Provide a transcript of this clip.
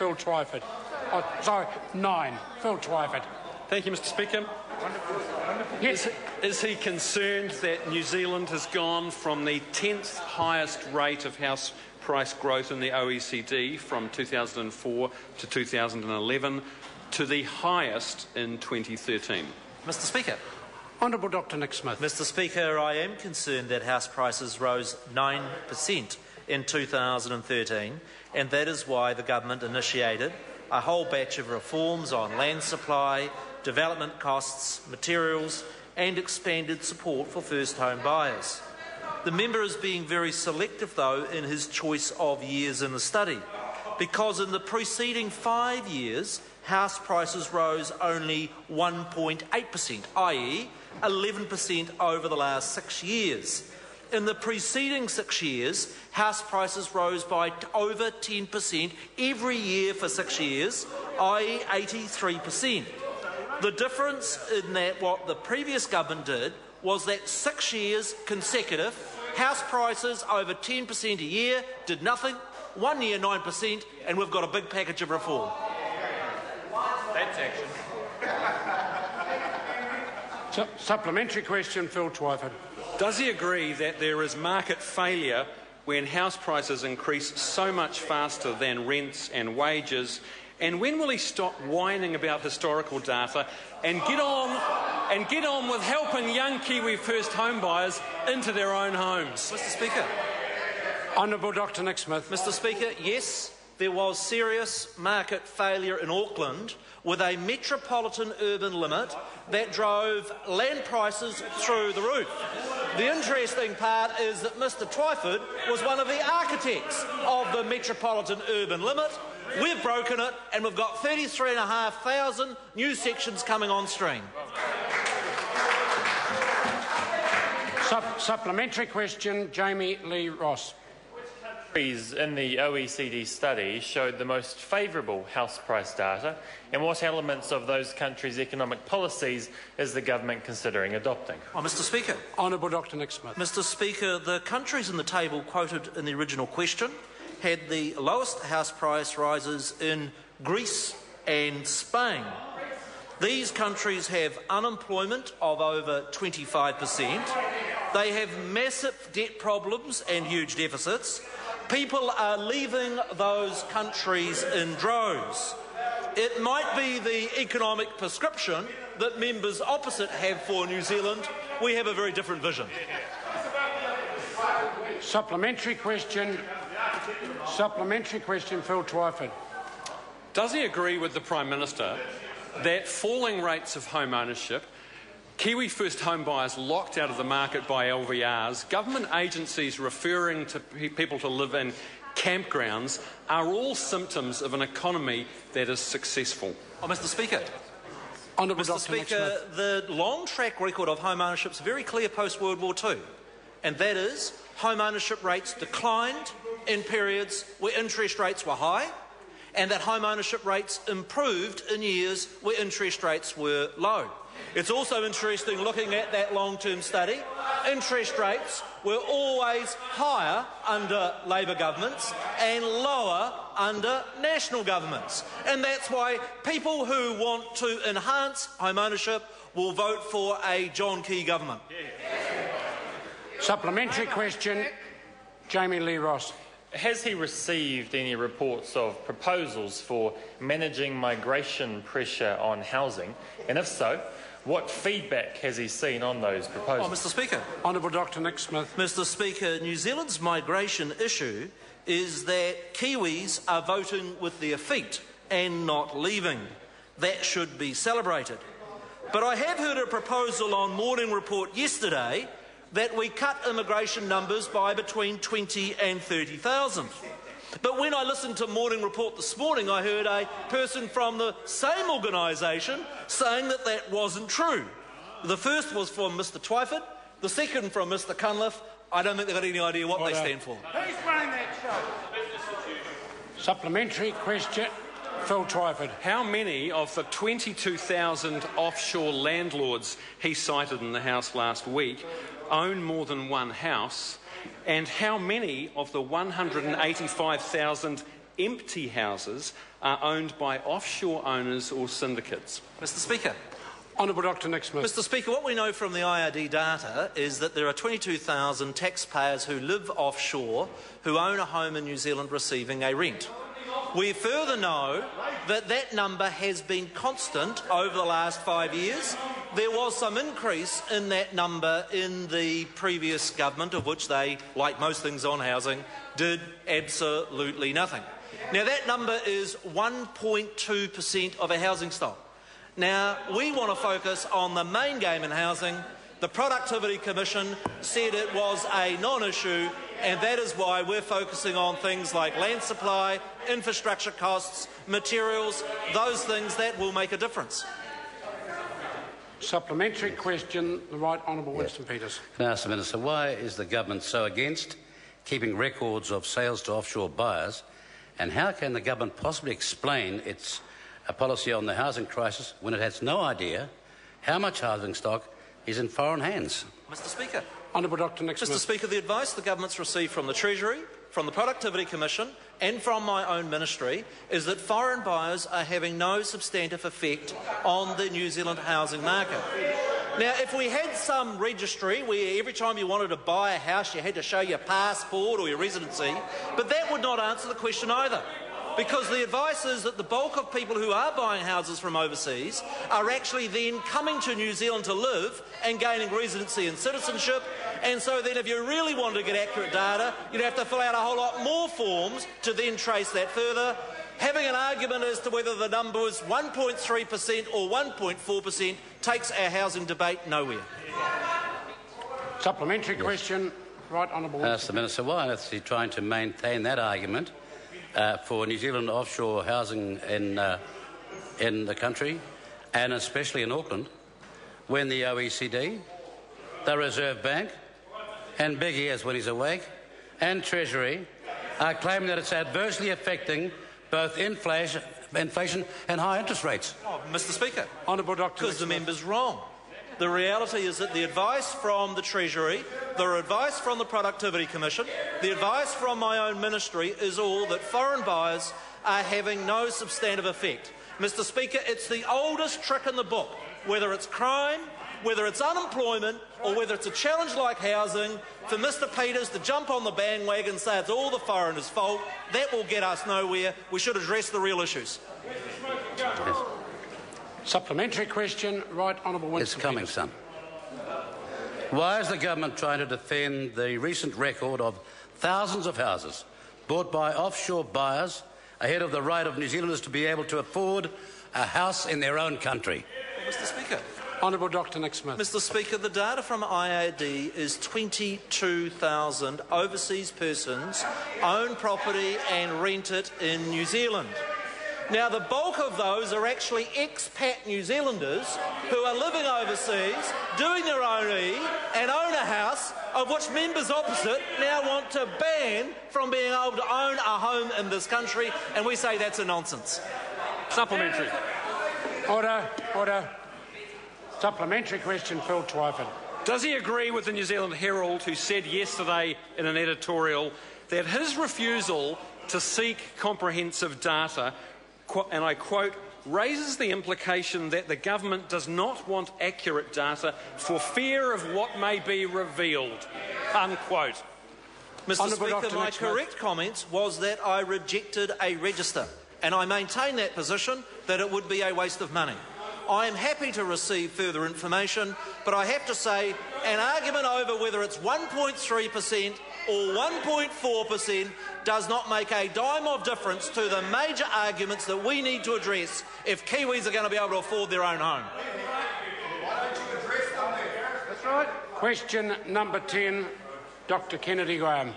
Phil Twyford. Oh, sorry, 9. Phil Twyford. Thank you, Mr Speaker. Yes. Is he concerned that New Zealand has gone from the 10th highest rate of house price growth in the OECD from 2004 to 2011 to the highest in 2013? Mr Speaker. Honourable Dr Nick Smith. Mr Speaker, I am concerned that house prices rose 9% in 2013, and that is why the government initiated a whole batch of reforms on land supply, development costs, materials and expanded support for first home buyers. The member is being very selective, though, in his choice of years in the study, because in the preceding 5 years, house prices rose only 1.8%, i.e. 11% over the last 6 years. In the preceding 6 years, house prices rose by over 10% every year for 6 years, i.e. 83%. The difference in that what the previous government did was that 6 years consecutive, house prices over 10% a year did nothing, 1 year 9%, and we've got a big package of reform. That's action. Supplementary question, Phil Twyford. Does he agree that there is market failure when house prices increase so much faster than rents and wages? And when will he stop whining about historical data and get on with helping young Kiwi first home buyers into their own homes? Mr Speaker. Honourable Dr Nick Smith. Mr Speaker, yes, there was serious market failure in Auckland with a metropolitan urban limit that drove land prices through the roof. The interesting part is that Mr Twyford was one of the architects of the metropolitan urban limit. We've broken it, and we've got 33,500 new sections coming on stream. Supplementary question, Jami-Lee Ross. Countries in the OECD study showed the most favourable house price data, and what elements of those countries' economic policies is the government considering adopting? Mr Speaker. Honourable Dr Nick Smith. Mr Speaker, the countries in the table quoted in the original question had the lowest house price rises in Greece and Spain. These countries have unemployment of over 25%. They have massive debt problems and huge deficits. People are leaving those countries in droves. It might be the economic prescription that members opposite have for New Zealand. We have a very different vision. Supplementary question, Phil Twyford. Does he agree with the Prime Minister that falling rates of home ownership, Kiwi first home buyers locked out of the market by LVRs, government agencies referring to people to live in campgrounds are all symptoms of an economy that is successful? Mr Speaker. Honourable Mr Dr Speaker, the long track record of home ownership is very clear post-World War II, and that is home ownership rates declined in periods where interest rates were high, and that home ownership rates improved in years where interest rates were low. It's also interesting looking at that long-term study. Interest rates were always higher under Labor governments and lower under national governments. And that's why people who want to enhance home ownership will vote for a John Key government. Supplementary question, Jami-Lee Ross. Has he received any reports of proposals for managing migration pressure on housing? And if so, what feedback has he seen on those proposals? Mr Speaker. Honourable Dr Nick Smith. Mr Speaker, New Zealand's migration issue is that Kiwis are voting with their feet and not leaving. That should be celebrated. But I have heard a proposal on Morning Report yesterday that we cut immigration numbers by between 20 and 30,000. But when I listened to Morning Report this morning, I heard a person from the same organisation saying that that wasn't true. The first was from Mr Twyford, the second from Mr Cunliffe. I don't think they've got any idea what they stand for. Who's running that show? Supplementary question, Phil Twyford. How many of the 22,000 offshore landlords he cited in the House last week own more than one house? And how many of the 185,000 empty houses are owned by offshore owners or syndicates? Mr Speaker. Honourable Dr Nick Smith. Mr Speaker, what we know from the IRD data is that there are 22,000 taxpayers who live offshore who own a home in New Zealand receiving a rent. We further know that that number has been constant over the last 5 years. There was some increase in that number in the previous government, of which they, like most things on housing, did absolutely nothing. Now, that number is 1.2% of our housing stock. Now, we want to focus on the main game in housing. The Productivity Commission said it was a non-issue, and that is why we're focusing on things like land supply, infrastructure costs, materials, those things that will make a difference. Supplementary question, the Right Honourable Winston Peters. Can I ask the Minister, why is the government so against keeping records of sales to offshore buyers, and how can the government possibly explain its policy on the housing crisis when it has no idea how much housing stock is in foreign hands? Mr Speaker. Honourable Dr Nick Smith. Mr Speaker, the advice the government's received from the Treasury, from the Productivity Commission and from my own ministry is that foreign buyers are having no substantive effect on the New Zealand housing market. Now, if we had some registry where every time you wanted to buy a house you had to show your passport or your residency, but that would not answer the question either. Because the advice is that the bulk of people who are buying houses from overseas are actually then coming to New Zealand to live and gaining residency and citizenship. And so then if you really wanted to get accurate data, you'd have to fill out a whole lot more forms to then trace that further. Having an argument as to whether the number was 1.3% or 1.4% takes our housing debate nowhere. Supplementary question, Right Honourable Winston. Ask the Minister, why is he trying to maintain that argument for New Zealand offshore housing in the country, and especially in Auckland, when the OECD, the Reserve Bank, and Big Ears when he's awake, and Treasury are claiming that it's adversely affecting both inflation and high interest rates? Oh, Mr Speaker. Honourable Dr. Because the member's wrong. The reality is that the advice from the Treasury, the advice from the Productivity Commission, the advice from my own ministry is all that foreign buyers are having no substantive effect. Mr Speaker, it's the oldest trick in the book, whether it's crime, whether it's unemployment, or whether it's a challenge like housing, for Mr Peters to jump on the bandwagon and say it's all the foreigners' fault. That will get us nowhere. We should address the real issues. Yes. Supplementary question, Right Honourable Winston. It's coming, son. Why is the government trying to defend the recent record of thousands of houses bought by offshore buyers ahead of the right of New Zealanders to be able to afford a house in their own country? Mr Speaker. Honourable Dr Nick Smith. Mr Speaker, the data from IAD is 22,000 overseas persons own property and rent it in New Zealand. Now, the bulk of those are actually expat New Zealanders who are living overseas, doing their own and own a house, of which members opposite now want to ban from being able to own a home in this country, and we say that's a nonsense. Supplementary. Order. Order. Supplementary question, Phil Twyford. Does he agree with the New Zealand Herald, who said yesterday in an editorial that his refusal to seek comprehensive data, and I quote, raises the implication that the government does not want accurate data for fear of what may be revealed, unquote? Mr Speaker, my correct comment was that I rejected a register, and I maintain that position, that it would be a waste of money. I am happy to receive further information, but I have to say an argument over whether it's 1.3% or 1.4% does not make a dime of difference to the major arguments that we need to address if Kiwis are going to be able to afford their own home. That's right. Question number 10, Dr Kennedy Graham.